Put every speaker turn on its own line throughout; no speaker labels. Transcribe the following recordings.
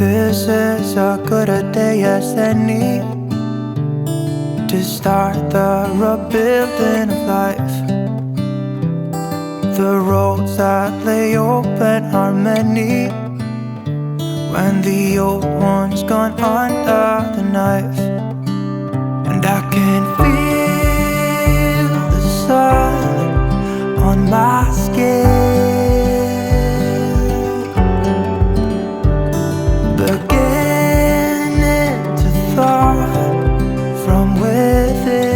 This is as good a day as any to start the rebuilding of life. The roads that lay open are many when the old one's gone under the knife. And I can feel the sun on my skin, beginning to thaw from within.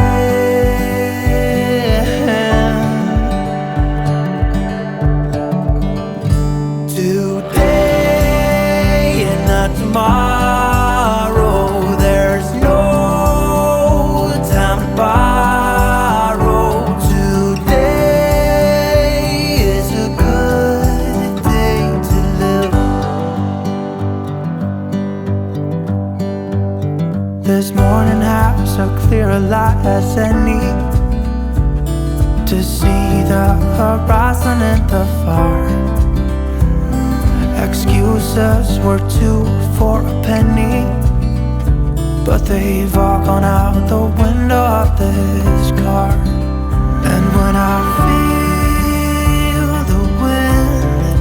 Today and not tomorrow, there's no time to borrow. Today is a good day to live. This morning has so clear a light as any to see the horizon in the far. Excuses were 2 for a penny, but they've all gone out the window of this car. And when I feel the wind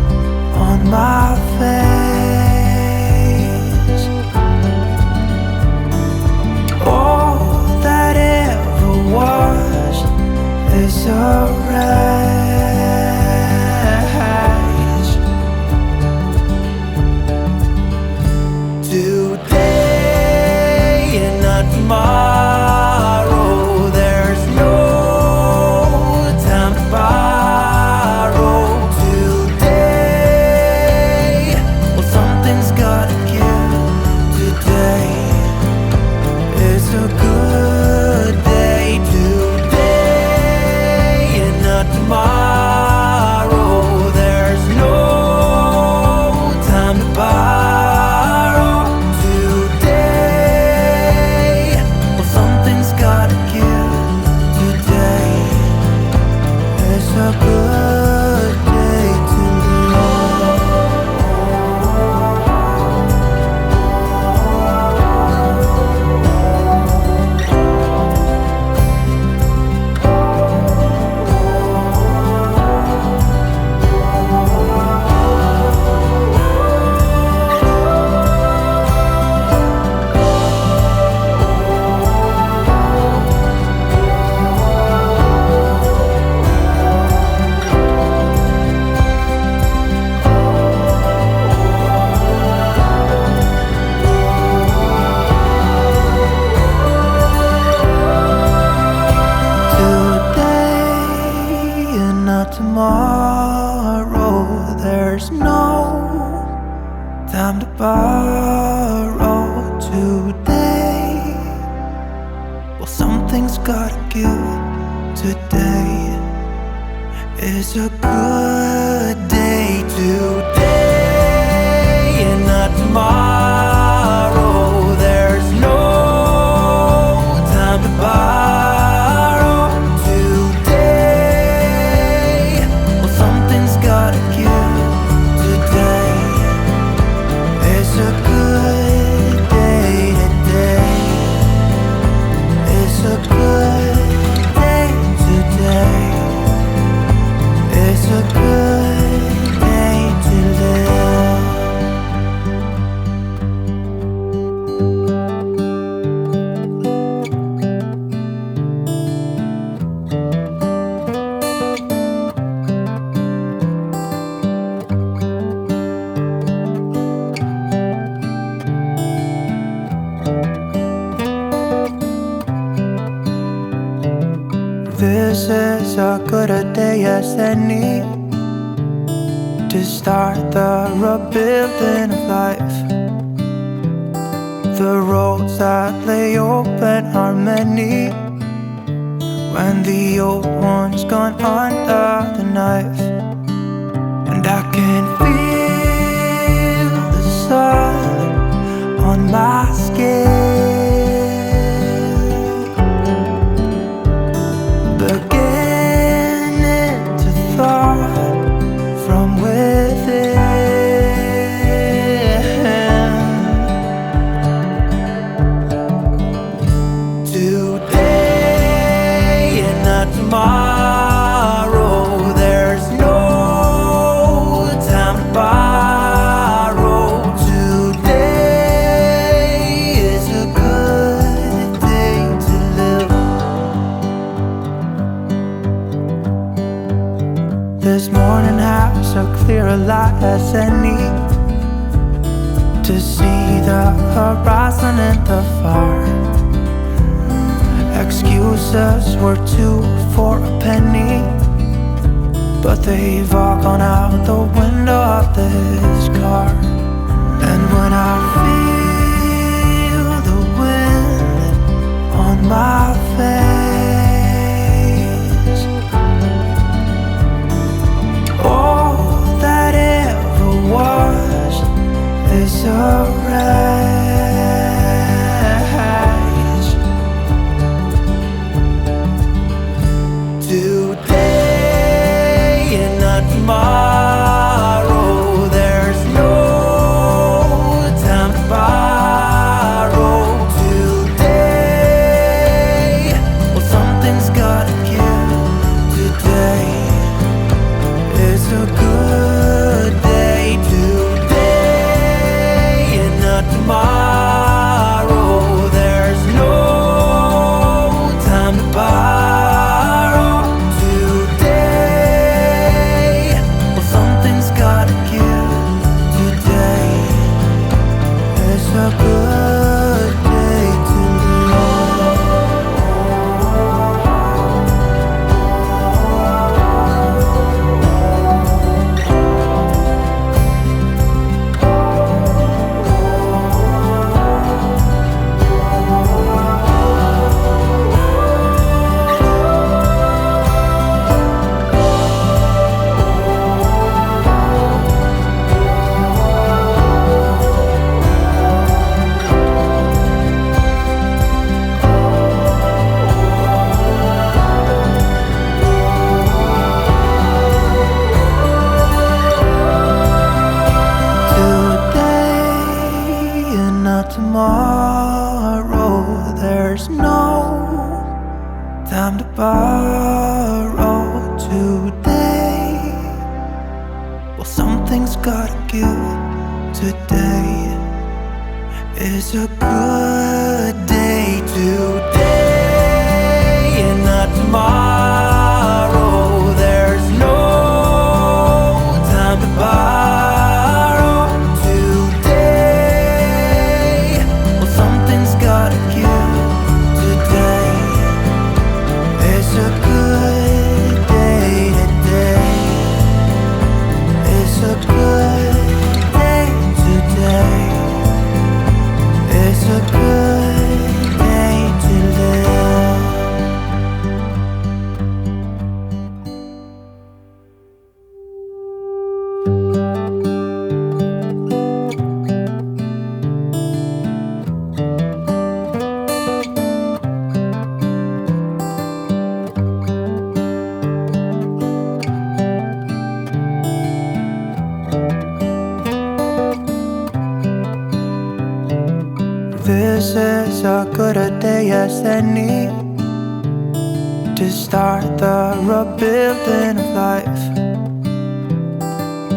on my face, all that ever was is a wreck. Today and not tomorrow, there's no time to borrow. Today, well, something's gotta give. Today is a good day. Today and not tomorrow, there's no time to borrow. A good day to tomorrow, there's no time to borrow. Today, well, something's gotta give. Today is a good day. Today and not tomorrow, there's no time to borrow. Gotta give. Today is a good day. Today is a good day. Today is a good day to live. This is as good a day as any to start the rebuilding of life. The roads that lay open are many when the old one's gone under the knife. And I can feel the sun on my skin, beginning to thaw from within. This morning has a clearer light as any, to see the horizon in the far. Excuses were 2 for a penny, but they've all gone out the window of this car. And when I feel the wind on my face, all that ever was is a race. Today and not tomorrow, there's no time to borrow. Today, well, something's gotta give. Today is a good day. Today and not tomorrow, there's no time to borrow. Today, well, something's gotta give. Today is a good day to tomorrow, there's no time to borrow. Today, well, something's gotta give. Today is a good day. Today and not tomorrow, there's no time to borrow. Gotta give. Today is a good day. Today is a good day. Today is a good day to live. This is as good a day as any to start the rebuilding of life.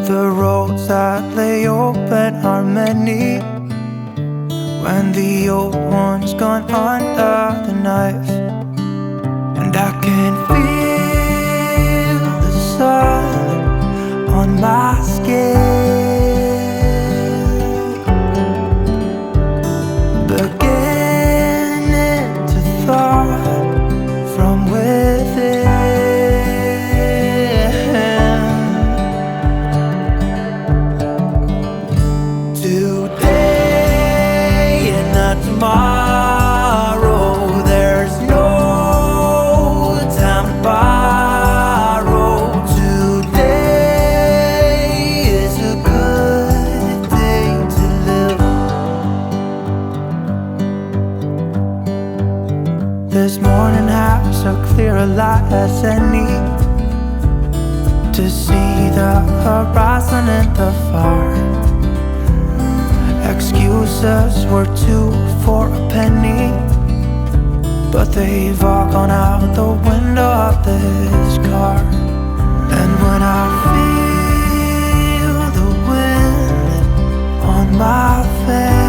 The roads that lay open are many when the old one's gone under the knife. And I can feel the sun on my skin, beginning to thaw from within. Today and not tomorrow, there's no time to borrow. Today is a good day to live. This morning has a clearer light as any to see the horizon in the far. Excuses were 2 for a penny, but they've all gone out the window of this car. And when I feel the wind on my face,